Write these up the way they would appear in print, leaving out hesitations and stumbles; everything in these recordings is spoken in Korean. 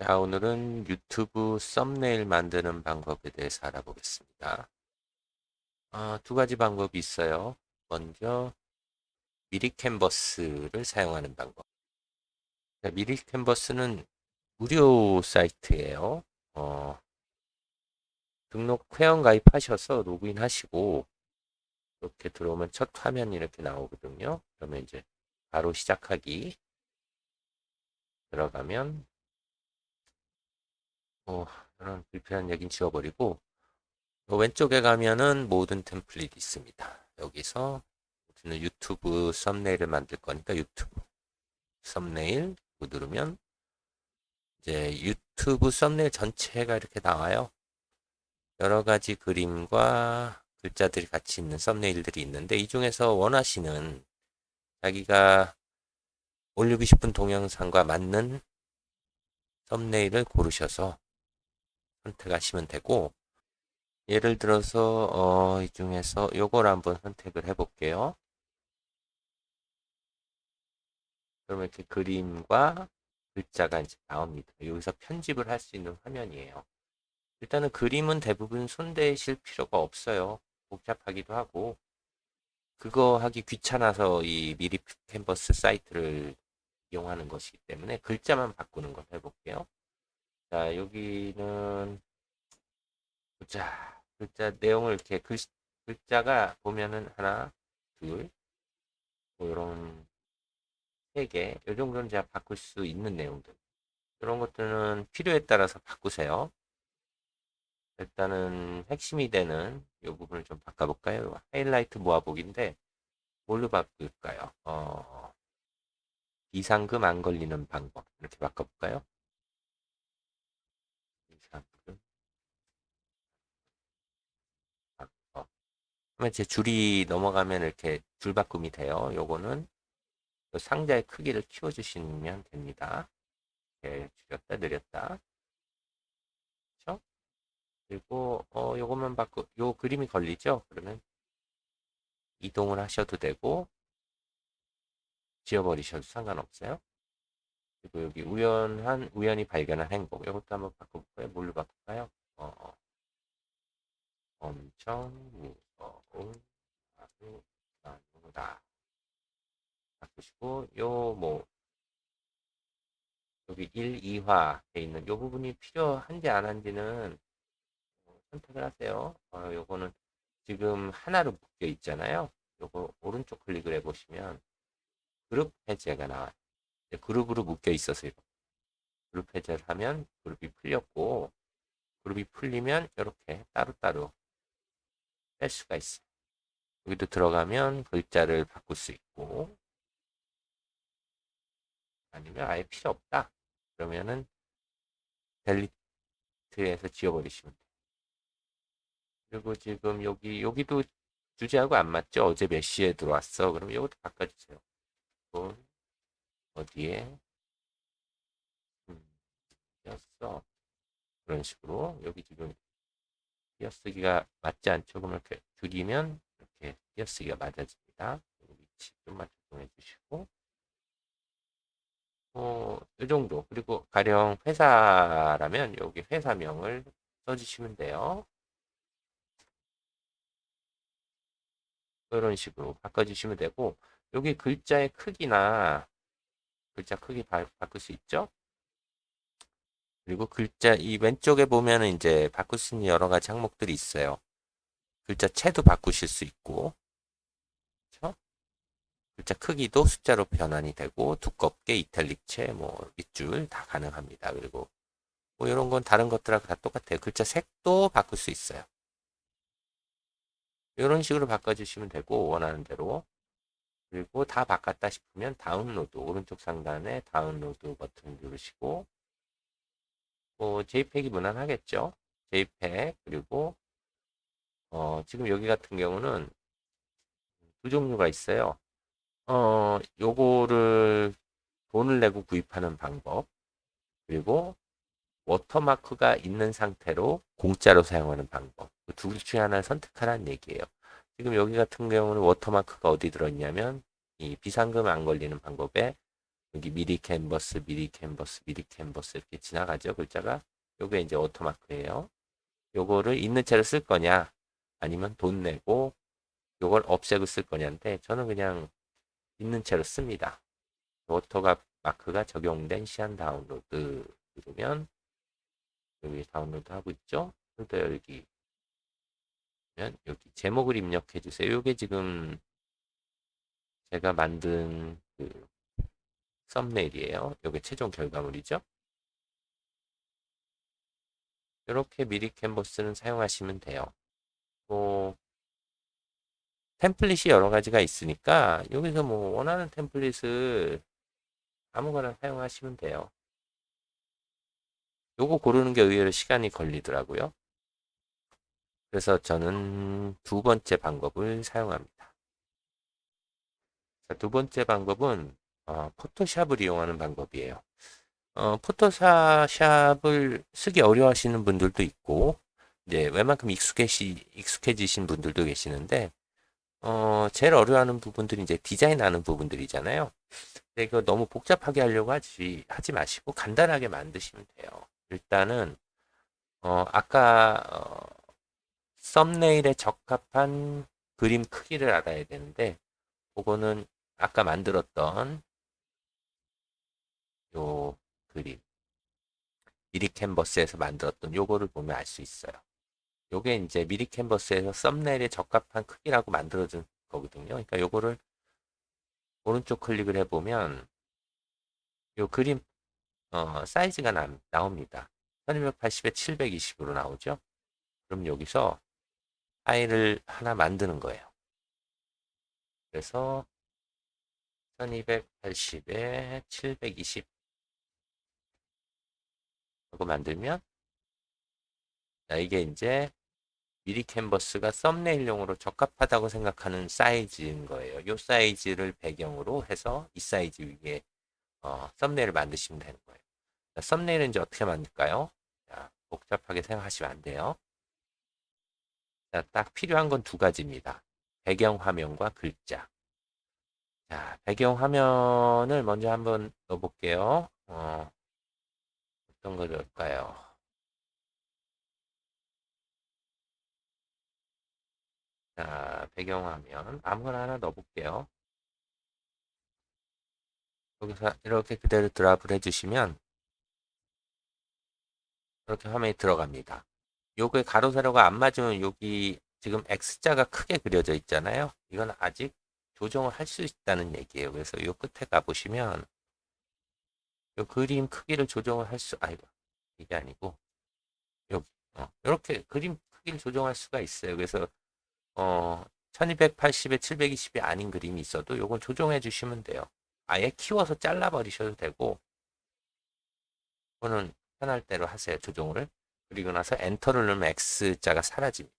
자, 오늘은 유튜브 썸네일 만드는 방법에 대해서 알아보겠습니다. 두 가지 방법이 있어요. 먼저 미리 캔버스를 사용하는 방법. 자, 미리 캔버스는 무료 사이트예요. 어, 등록 회원 가입하셔서 로그인 하시고 이렇게 들어오면 첫 화면이 이렇게 나오거든요. 그러면 이제 바로 시작하기 들어가면 이런 불편한 얘기는 지워버리고 왼쪽에 가면은 모든 템플릿이 있습니다. 여기서 저는 유튜브 썸네일을 만들 거니까 유튜브 썸네일 누르면 이제 유튜브 썸네일 전체가 이렇게 나와요. 여러 가지 그림과 글자들이 같이 있는 썸네일들이 있는데 이 중에서 원하시는 자기가 올리고 싶은 동영상과 맞는 썸네일을 고르셔서 선택하시면 되고 예를 들어서 이 중에서 요걸 한번 선택을 해 볼게요. 그러면 이렇게 그림과 글자가 이제 나옵니다. 여기서 편집을 할 수 있는 화면이에요. 일단은 그림은 대부분 손 대실 필요가 없어요. 복잡하기도 하고 그거 하기 귀찮아서 이 미리 캔버스 사이트를 이용하는 것이기 때문에 글자만 바꾸는 걸 해볼게요. 자, 여기는 글자 내용을 이렇게 글자가 보면은 하나, 둘, 뭐 이런 세 개, 이 정도는 제가 바꿀 수 있는 내용들. 이런 것들은 필요에 따라서 바꾸세요. 일단은 핵심이 되는 이 부분을 좀 바꿔볼까요? 하이라이트 모아보기인데 뭘로 바꿀까요? 비상금 안 걸리는 방법 이렇게 바꿔볼까요? 비상금 방법. 그러면 제 줄이 넘어가면 이렇게 줄 바꿈이 돼요. 요거는 상자의 크기를 키워주시면 됩니다. 이렇게 줄였다 늘렸다. 그렇죠? 그리고 요것만 요 그림이 걸리죠? 그러면 이동을 하셔도 되고 지워버리셔도 상관없어요. 그리고 여기 우연히 발견한 행복. 이것도 한번 바꿔볼까요? 뭘로 바꿀까요? 어, 엄청 무서운 하루 나누다. 바꾸시고, 여기 1, 2화 돼 있는 요 부분이 필요한지 안 한지는 선택을 하세요. 요거는 지금 하나로 묶여 있잖아요. 요거 오른쪽 클릭을 해보시면 그룹 해제가 나와요. 그룹으로 묶여 있어서 그룹 해제를 하면 그룹이 풀렸고, 그룹이 풀리면 이렇게 따로따로 뺄 수가 있어요. 여기도 들어가면 글자를 바꿀 수 있고 아니면 아예 필요 없다. 그러면은 델리트에서 지워버리시면 돼요. 그리고 지금 여기도 주제하고 안 맞죠? 어제 몇 시에 들어왔어? 그럼 이것도 바꿔주세요. 어디에 띄었어? 그런 식으로 여기 지금 띄어쓰기가 맞지 않죠? 그럼 이렇게 줄이면 이렇게 띄어쓰기가 맞아집니다. 위치 좀만 조정해 주시고 이 정도. 그리고 가령 회사라면 여기 회사명을 써주시면 돼요. 이런 식으로 바꿔주시면 되고, 여기 글자의 크기나 글자 크기 바꿀 수 있죠? 그리고 글자, 이 왼쪽에 보면은 이제 바꿀 수 있는 여러 가지 항목들이 있어요. 글자 채도 바꾸실 수 있고, 그렇죠? 글자 크기도 숫자로 변환이 되고, 두껍게 이탈릭체, 뭐, 밑줄 다 가능합니다. 그리고 뭐 이런 건 다른 것들하고 다 똑같아요. 글자 색도 바꿀 수 있어요. 이런 식으로 바꿔주시면 되고 원하는 대로 그리고 다 바꿨다 싶으면 다운로드 오른쪽 상단에 다운로드 버튼 누르시고 JPEG이 무난하겠죠? JPEG 그리고 지금 여기 같은 경우는 두 종류가 있어요. 요거를 돈을 내고 구입하는 방법 그리고 워터마크가 있는 상태로 공짜로 사용하는 방법 그둘 중에 하나를 선택하라는 얘기예요. 지금 여기 같은 경우는 워터마크가 어디 들어있냐면 이 비상금 안 걸리는 방법에 여기 미리 캔버스, 미리 캔버스, 미리 캔버스 이렇게 지나가죠, 글자가. 요게 이제 오토마크예요. 요거를 있는 채로 쓸 거냐, 아니면 돈 내고 요걸 없애고 쓸 거냐인데, 저는 그냥 있는 채로 씁니다. 오토가 마크가 적용된 시안 다운로드 누르면 여기 다운로드 하고 있죠. 폴더 열기 면 여기 제목을 입력해 주세요. 요게 지금 제가 만든 그 썸네일이에요. 요게 최종 결과물이죠. 이렇게 미리 캔버스는 사용하시면 돼요. 뭐 템플릿이 여러 가지가 있으니까 여기서 뭐 원하는 템플릿을 아무거나 사용하시면 돼요. 요거 고르는 게 의외로 시간이 걸리더라고요. 그래서 저는 두 번째 방법을 사용합니다. 자, 두 번째 방법은 포토샵을 이용하는 방법이에요. 포토샵을 쓰기 어려워하시는 분들도 있고, 이제 웬만큼 익숙해지신 분들도 계시는데, 제일 어려워하는 부분들이 이제 디자인하는 부분들이잖아요. 근데 이거 너무 복잡하게 하려고 하지 마시고 간단하게 만드시면 돼요. 일단은, 아까, 썸네일에 적합한 그림 크기를 알아야 되는데, 그거는 아까 만들었던 요 그림, 미리 캔버스에서 만들었던 요거를 보면 알 수 있어요. 요게 이제 미리 캔버스에서 썸네일에 적합한 크기라고 만들어진 거거든요. 그러니까 요거를 오른쪽 클릭을 해보면 요 그림 사이즈가 나옵니다. 1280에 720으로 나오죠. 그럼 여기서 파일을 하나 만드는 거예요. 그래서 1280에 720 하고 만들면, 자, 이게 이제 미리 캔버스가 썸네일용으로 적합하다고 생각하는 사이즈인 거예요. 이 사이즈를 배경으로 해서 이 사이즈 위에 썸네일을 만드시면 되는 거예요. 자, 썸네일은 이제 어떻게 만들까요? 자, 복잡하게 생각하시면 안 돼요. 자, 딱 필요한 건 두 가지입니다. 배경 화면과 글자. 자, 배경 화면을 먼저 한번 넣어볼게요. 어떤 거 넣을까요? 자, 배경 화면 아무거나 하나 넣어볼게요. 여기서 이렇게 그대로 드랍을 해주시면 이렇게 화면이 들어갑니다. 요게 가로 세로가 안 맞으면 여기 지금 X자가 크게 그려져 있잖아요. 이건 아직 조정을 할 수 있다는 얘기예요. 그래서 요 끝에 가보시면 요 그림 크기를 조정을 아이고, 이게 아니고 여기 이렇게 그림 크기를 조정할 수가 있어요. 그래서 1280에 720이 아닌 그림이 있어도 요건 조정해 주시면 돼요. 아예 키워서 잘라 버리셔도 되고, 그거는 편할 대로 하세요. 조정을. 그리고 나서 엔터를 누르면 X자가 사라집니다.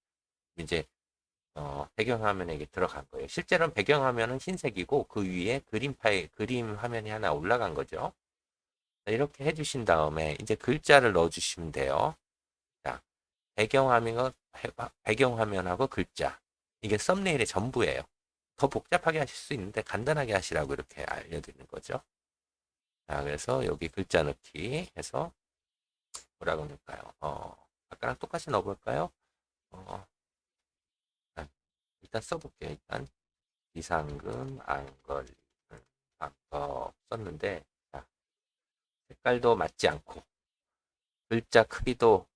이제 배경화면에 이게 들어간 거예요. 실제로는 배경화면은 흰색이고 그 위에 그림 화면이 하나 올라간 거죠. 이렇게 해주신 다음에 이제 글자를 넣어주시면 돼요. 자, 배경화면하고 글자. 이게 썸네일의 전부예요. 더 복잡하게 하실 수 있는데 간단하게 하시라고 이렇게 알려드리는 거죠. 자, 그래서 여기 글자 넣기 해서 뭐라고 넣을까요? 아까랑 똑같이 넣어볼까요? 어, 일단 써볼게요. 일단 비상금 안 걸리는 방법 썼는데, 자, 색깔도 맞지 않고 글자 크기도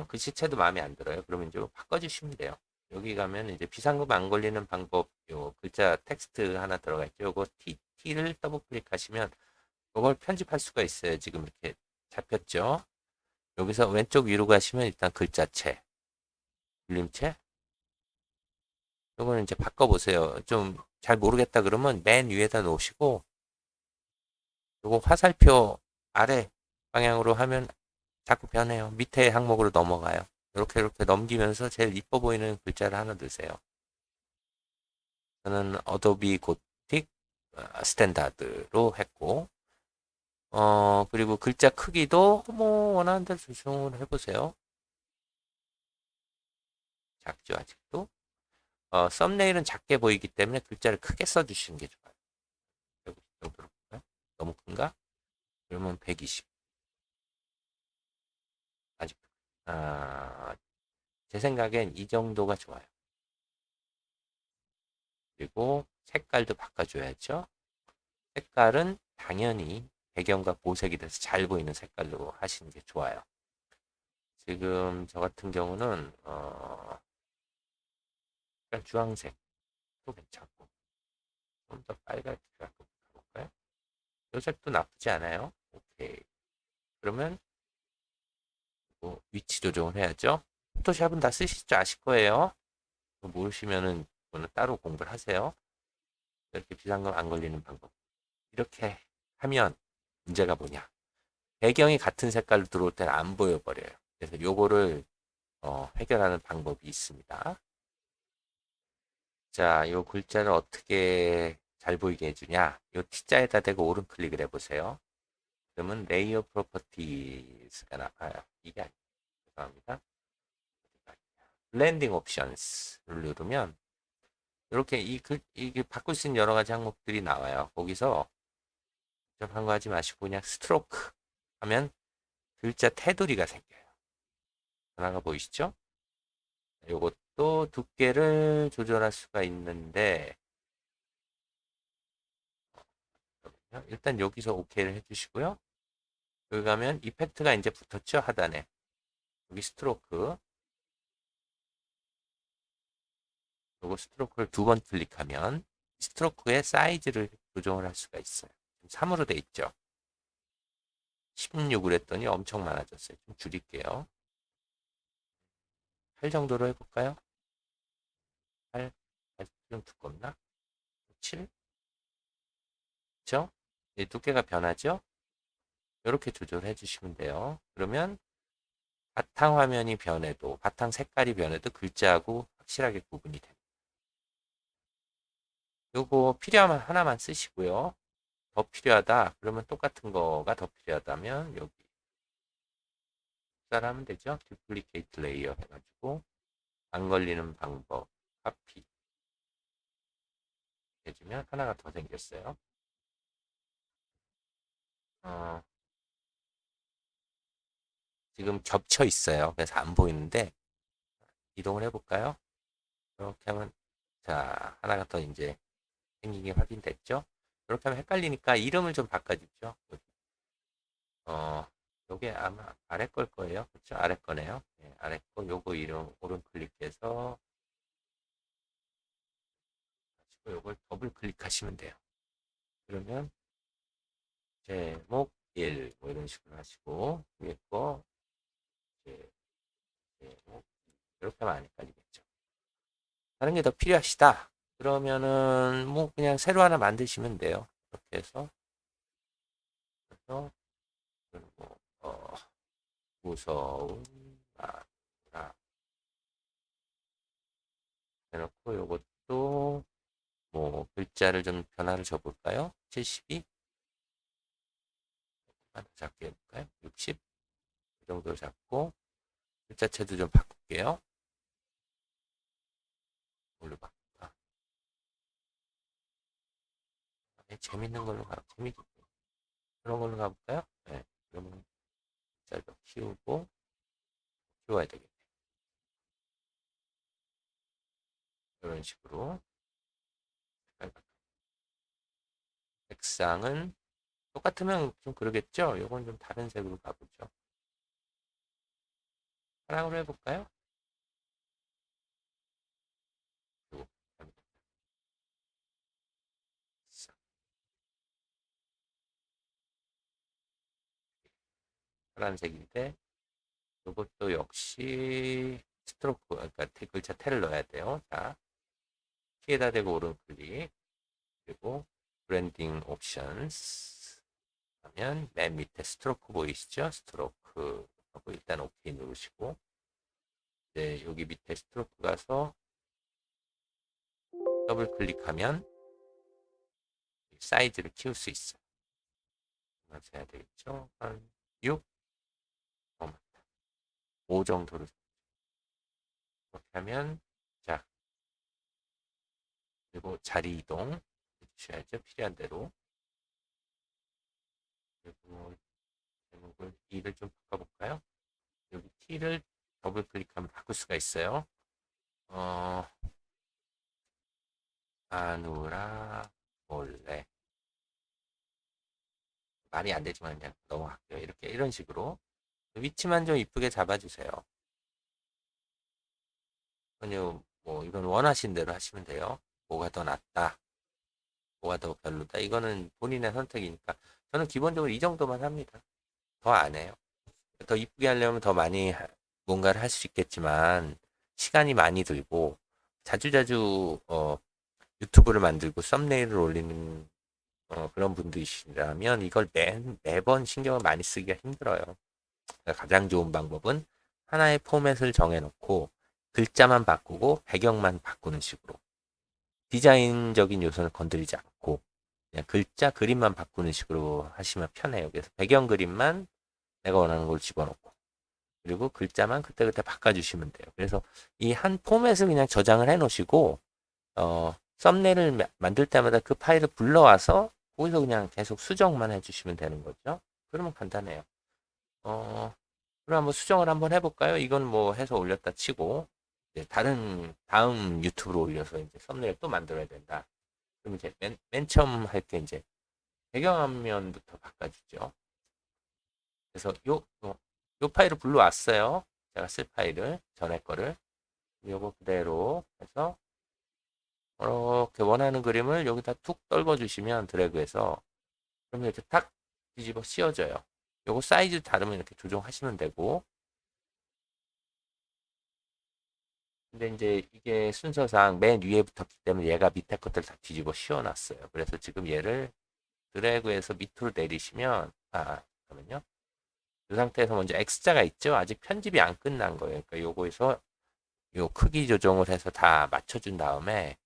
글씨체도 마음에 안 들어요. 그러면 이제 바꿔주시면 돼요. 여기 가면 이제 비상금 안 걸리는 방법, 요 글자 텍스트 하나 들어가 있죠. 요거 T를 더블 클릭하시면 이걸 편집할 수가 있어요. 지금 이렇게 잡혔죠. 여기서 왼쪽 위로 가시면 일단 글자체, 그림체. 요거는 이제 바꿔보세요. 좀 잘 모르겠다 그러면 맨 위에다 놓으시고 요거 화살표 아래 방향으로 하면 자꾸 변해요. 밑에 항목으로 넘어가요. 이렇게 넘기면서 제일 이뻐 보이는 글자를 하나 넣으세요. 저는 어도비 고틱 스탠다드로 했고, 그리고 글자 크기도 뭐 원하는 대로 조정을 해보세요. 작죠, 아직도. 썸네일은 작게 보이기 때문에 글자를 크게 써주시는 게 좋아요. 여기 정도로 볼까요? 너무 큰가? 그러면 120. 아직, 아, 제 생각엔 이 정도가 좋아요. 그리고 색깔도 바꿔줘야죠. 색깔은 당연히 배경과 보색이 돼서 잘 보이는 색깔로 하시는 게 좋아요. 지금 저 같은 경우는 약간 주황색도 괜찮고 좀 더 빨갛게 가볼까요? 이 색도 나쁘지 않아요. 오케이. 그러면 뭐 위치 조정을 해야죠. 포토샵은 다 쓰실 줄 아실 거예요. 모르시면은 그거는 따로 공부를 하세요. 이렇게 비상금 안 걸리는 방법. 이렇게 하면 문제가 뭐냐? 배경이 같은 색깔로 들어올 때는 안 보여버려요. 그래서 요거를 해결하는 방법이 있습니다. 자, 요 글자를 어떻게 잘 보이게 해주냐? 요 T자에다 대고 오른 클릭을 해보세요. 그러면 레이어 프로퍼티스가 나와요. 이게 아니에요. 죄송합니다. 블렌딩 옵션스를 누르면 이렇게 이게 바꿀 수 있는 여러 가지 항목들이 나와요. 거기서 복잡한 거 하지 마시고 그냥 스트로크 하면 글자 테두리가 생겨요. 하나가 보이시죠? 요것도 두께를 조절할 수가 있는데 일단 여기서 OK를 해주시고요. 여기 가면 이펙트가 이제 붙었죠? 하단에. 여기 스트로크. 요거 스트로크를 두 번 클릭하면 스트로크의 사이즈를 조정을 할 수가 있어요. 3으로 돼 있죠? 16을 했더니 엄청 많아졌어요. 좀 줄일게요. 8 정도로 해볼까요? 8. 아직 좀 두껍나? 7? 그쵸? 두께가 변하죠? 이렇게 조절해 주시면 돼요. 그러면 바탕 화면이 변해도, 바탕 색깔이 변해도 글자하고 확실하게 구분이 됩니다. 요거 필요하면 하나만 쓰시고요. 더 필요하다. 그러면 똑같은 거가 더 필요하다면 여기 흡사하면 되죠. 듀플리케이트 레이어 해가지고 안 걸리는 방법 카피 해주면 하나가 더 생겼어요. 어, 지금 겹쳐 있어요. 그래서 안 보이는데 이동을 해볼까요? 이렇게 하면 자 하나가 더 이제 생긴 게 확인됐죠? 이렇게 하면 헷갈리니까 이름을 좀 바꿔주죠. 어, 요게 아마 아래 걸 거예요. 그렇죠? 아래 거네요. 네, 아래 거 요거 이름 오른 클릭해서 요걸 더블 클릭하시면 돼요. 그러면 제목 1, 뭐 이런 식으로 하시고 위에 거 제목 이렇게 하면 안 헷갈리겠죠. 다른 게 더 필요하시다. 그러면은 뭐 그냥 새로 하나 만드시면 돼요. 이렇게 해서 그래서 그리고 무서운 아 해놓고 요것도 뭐 글자를 좀 변화를 줘볼까요? 72? 하나 작게 해볼까요? 60? 이 정도로 잡고 글자체도 좀 바꿀게요. 뭘로 바꿀까? 네, 재밌는 걸로 재밌게 그런 걸로 가볼까요? 네, 그러면 글자를 더 키우고 키워야 되겠네. 이런 식으로 색상은 똑같으면 좀 그러겠죠? 요건 좀 다른 색으로 가보죠. 파랑으로 해볼까요? 그리고 파란색인데 이것도 역시 스트로크 그러니까 글자 태를 넣어야 돼요. 자, 키에다 대고 오른 클릭 그리고 브랜딩 옵션스 하면 맨 밑에 스트로크 보이시죠? 스트로크 하고 일단 OK 누르시고 네, 여기 밑에 스트로크 가서 더블 클릭하면 사이즈를 키울 수 있어요. 그래서 해야 되겠죠? 한 6? 맞다. 5 정도로 이렇게 하면 자 그리고 자리 이동 해주셔야죠. 필요한 대로 그리고 제목을 T를 좀 바꿔볼까요? 여기 T를 더블 클릭하면 바꿀 수가 있어요. 어, 아누라 몰래. 말이 안 되지만 그냥 넘어갈게요. 이렇게 이런 식으로 위치만 좀 이쁘게 잡아주세요. 아니요, 뭐 이건 원하신 대로 하시면 돼요. 뭐가 더 낫다, 뭐가 더 별로다. 이거는 본인의 선택이니까 저는 기본적으로 이 정도만 합니다. 더 안 해요. 더 이쁘게 하려면 더 많이 뭔가를 할 수 있겠지만 시간이 많이 들고 자주자주 유튜브를 만들고 썸네일을 올리는 그런 분들이시라면 이걸 매번 신경을 많이 쓰기가 힘들어요. 그러니까 가장 좋은 방법은 하나의 포맷을 정해놓고 글자만 바꾸고 배경만 바꾸는 식으로 디자인적인 요소는 건드리지 않고 그냥 글자 그림만 바꾸는 식으로 하시면 편해요. 그래서 배경 그림만 내가 원하는 걸 집어넣고 그리고 글자만 그때그때 바꿔주시면 돼요. 그래서 이 한 포맷을 그냥 저장을 해 놓으시고 썸네일을 만들 때마다 그 파일을 불러와서 거기서 그냥 계속 수정만 해주시면 되는 거죠. 그러면 간단해요. 그럼 한번 수정을 한번 해볼까요? 이건 뭐 해서 올렸다 치고 이제 다음 유튜브로 올려서 이제 썸네일 또 만들어야 된다. 그럼 이제 맨 처음 할 때 이제 배경화면부터 바꿔주죠. 그래서 요 파일을 불러왔어요. 제가 쓸 파일을 전에 거를 요거 그대로 해서 이렇게 원하는 그림을 여기다 툭 떨궈 주시면 드래그해서 그러면 이렇게 탁 뒤집어 씌워져요. 요거 사이즈 다르면 이렇게 조정하시면 되고 근데 이제 이게 순서상 맨 위에 붙었기 때문에 얘가 밑에 것들 다 뒤집어 씌워놨어요. 그래서 지금 얘를 드래그해서 밑으로 내리시면 잠깐만요. 이 상태에서 먼저 X자가 있죠. 아직 편집이 안 끝난 거예요. 그러니까 요거에서 요 크기 조정을 해서 다 맞춰준 다음에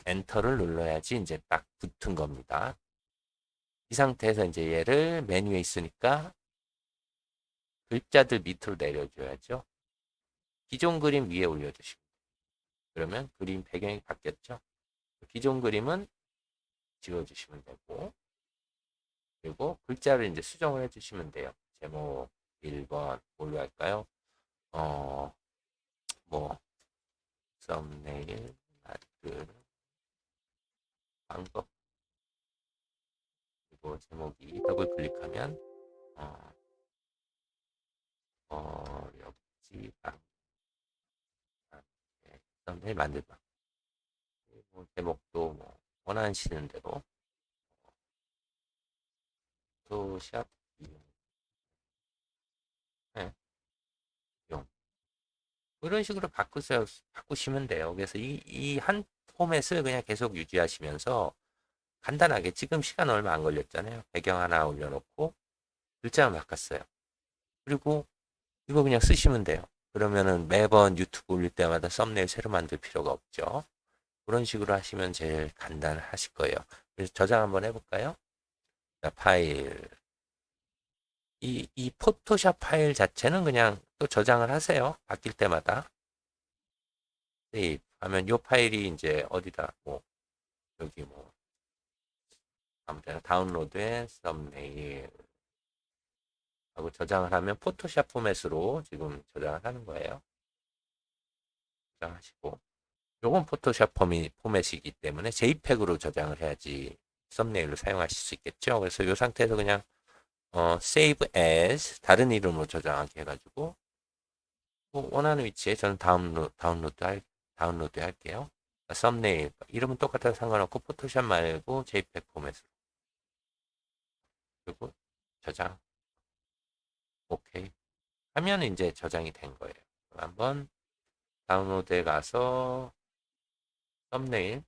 엔터를 눌러야지 이제 딱 붙은 겁니다. 이 상태에서 이제 얘를 맨 위에 있으니까 글자들 밑으로 내려줘야죠. 기존 그림 위에 올려주시고 그러면 그림 배경이 바뀌었죠. 기존 그림은 지워주시면 되고 그리고 글자를 이제 수정을 해주시면 돼요. 제목 1번 뭘로 할까요? 어, 뭐 썸네일 만드는 방법 그리고 제목이 더블 클릭하면 어, 어렵지 않게 썸네일 만들다. 그리고 제목도 뭐 원하시는 대로 포토샵 이용, 이런 식으로 바꾸시면 돼요. 그래서 이 한 포맷을 그냥 계속 유지하시면서 간단하게 지금 시간 얼마 안 걸렸잖아요. 배경 하나 올려놓고 글자만 바꿨어요. 그리고 이거 그냥 쓰시면 돼요. 그러면은 매번 유튜브 올릴 때마다 썸네일 새로 만들 필요가 없죠. 그런 식으로 하시면 제일 간단하실 거예요. 그래서 저장 한번 해볼까요? 자, 파일. 이 포토샵 파일 자체는 그냥 또 저장을 하세요. 바뀔 때마다. 세이브 하면 이 파일이 이제 어디다, 뭐, 여기 뭐, 아무튼 다운로드에 썸네일 하고 저장을 하면 포토샵 포맷으로 지금 저장을 하는 거예요. 저장하시고. 요건 포토샵 포맷이기 때문에 JPEG으로 저장을 해야지 썸네일로 사용하실 수 있겠죠. 그래서 이 상태에서 그냥 save as 다른 이름으로 저장하게 해가지고 뭐 원하는 위치에 저는 다운로드 할게요. 썸네일 이름은 똑같아도 상관없고 포토샵 말고 JPEG 포맷으로 그리고 저장 오케이 하면 이제 저장이 된 거예요. 한번 다운로드에 가서 썸네일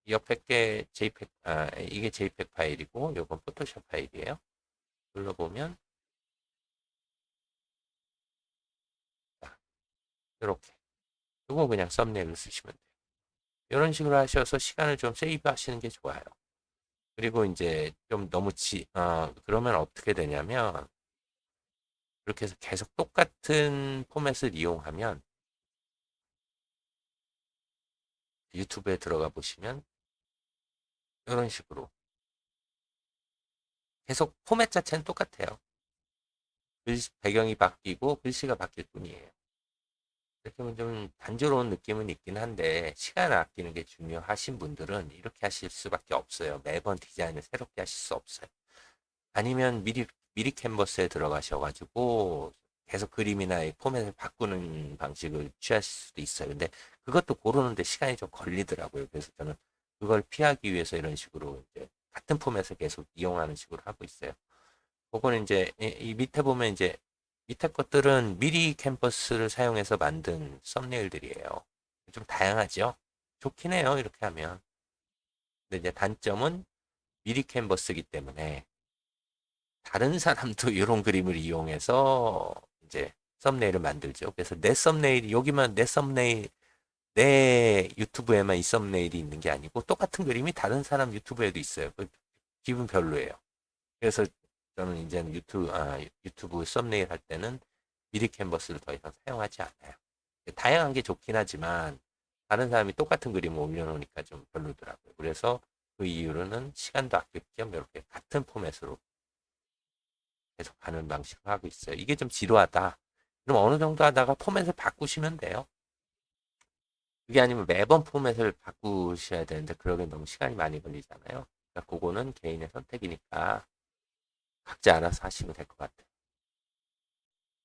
옆에 게 JPEG 이게 JPEG 파일이고 이건 포토샵 파일이에요. 눌러보면 이렇게 이거 그냥 썸네일로 쓰시면 돼요. 이런 식으로 하셔서 시간을 좀 세이브 하시는 게 좋아요. 그리고 이제 좀 너무 그러면 어떻게 되냐면 그렇게 해서 계속 똑같은 포맷을 이용하면 유튜브에 들어가 보시면 이런 식으로 계속 포맷 자체는 똑같아요. 배경이 바뀌고 글씨가 바뀔 뿐이에요. 이렇게 보면 좀 단조로운 느낌은 있긴 한데 시간을 아끼는 게 중요하신 분들은 이렇게 하실 수밖에 없어요. 매번 디자인을 새롭게 하실 수 없어요. 아니면 미리 캔버스에 들어가셔가지고 계속 그림이나 이 포맷을 바꾸는 방식을 취하실 수도 있어요. 근데 그것도 고르는데 시간이 좀 걸리더라고요. 그래서 저는 그걸 피하기 위해서 이런 식으로 이제 같은 포맷을 계속 이용하는 식으로 하고 있어요. 그거는 이제 이 밑에 보면 이제 밑에 것들은 미리 캔버스를 사용해서 만든 썸네일들이에요. 좀 다양하죠? 좋긴 해요. 이렇게 하면. 근데 이제 단점은 미리 캔버스이기 때문에 다른 사람도 이런 그림을 이용해서 이제 썸네일을 만들죠. 그래서 내 썸네일이 여기만 내 썸네일 내 유튜브에만 이 썸네일이 있는 게 아니고 똑같은 그림이 다른 사람 유튜브에도 있어요. 기분 별로예요. 그래서 저는 이제는 유튜브 썸네일 할 때는 미리 캔버스를 더 이상 사용하지 않아요. 다양한 게 좋긴 하지만 다른 사람이 똑같은 그림을 올려놓으니까 좀 별로더라고요. 그래서 그 이유로는 시간도 아낄 겸 이렇게 같은 포맷으로 계속 가는 방식으로 하고 있어요. 이게 좀 지루하다. 그럼 어느 정도 하다가 포맷을 바꾸시면 돼요. 그게 아니면 매번 포맷을 바꾸셔야 되는데 그러면 너무 시간이 많이 걸리잖아요. 그러니까 그거는 개인의 선택이니까 각자 알아서 하시면 될 것 같아요.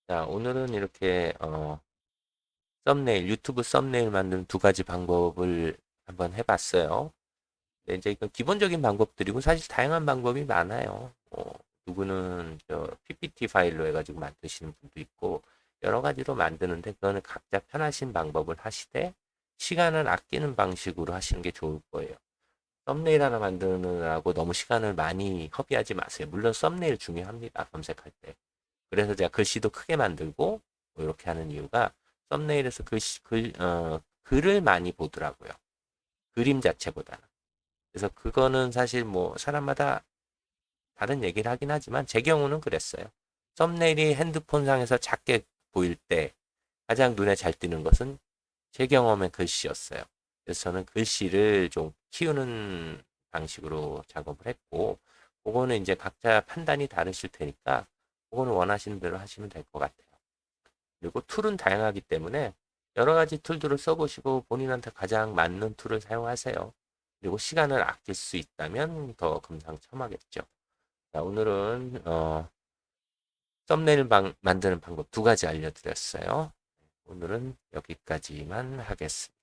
자, 오늘은 이렇게 썸네일, 유튜브 썸네일 만드는 두 가지 방법을 한번 해봤어요. 근데 이제 이건 기본적인 방법들이고 사실 다양한 방법이 많아요. 누구는 PPT 파일로 해가지고 만드시는 분도 있고 여러 가지로 만드는데 그거는 각자 편하신 방법을 하시되 시간을 아끼는 방식으로 하시는 게 좋을 거예요. 썸네일 하나 만드느라고 너무 시간을 많이 허비하지 마세요. 물론 썸네일 중요합니다. 검색할 때. 그래서 제가 글씨도 크게 만들고 뭐 이렇게 하는 이유가 썸네일에서 글을 많이 보더라고요. 그림 자체보다는. 그래서 그거는 사실 뭐 사람마다 다른 얘기를 하긴 하지만 제 경우는 그랬어요. 썸네일이 핸드폰상에서 작게 보일 때 가장 눈에 잘 띄는 것은 제 경험의 글씨였어요. 그래서 저는 글씨를 좀 키우는 방식으로 작업을 했고, 그거는 이제 각자 판단이 다르실 테니까, 그거는 원하시는 대로 하시면 될 것 같아요. 그리고 툴은 다양하기 때문에 여러 가지 툴들을 써보시고 본인한테 가장 맞는 툴을 사용하세요. 그리고 시간을 아낄 수 있다면 더 금상첨화겠죠. 자, 오늘은 썸네일 만드는 방법 두 가지 알려드렸어요. 오늘은 여기까지만 하겠습니다.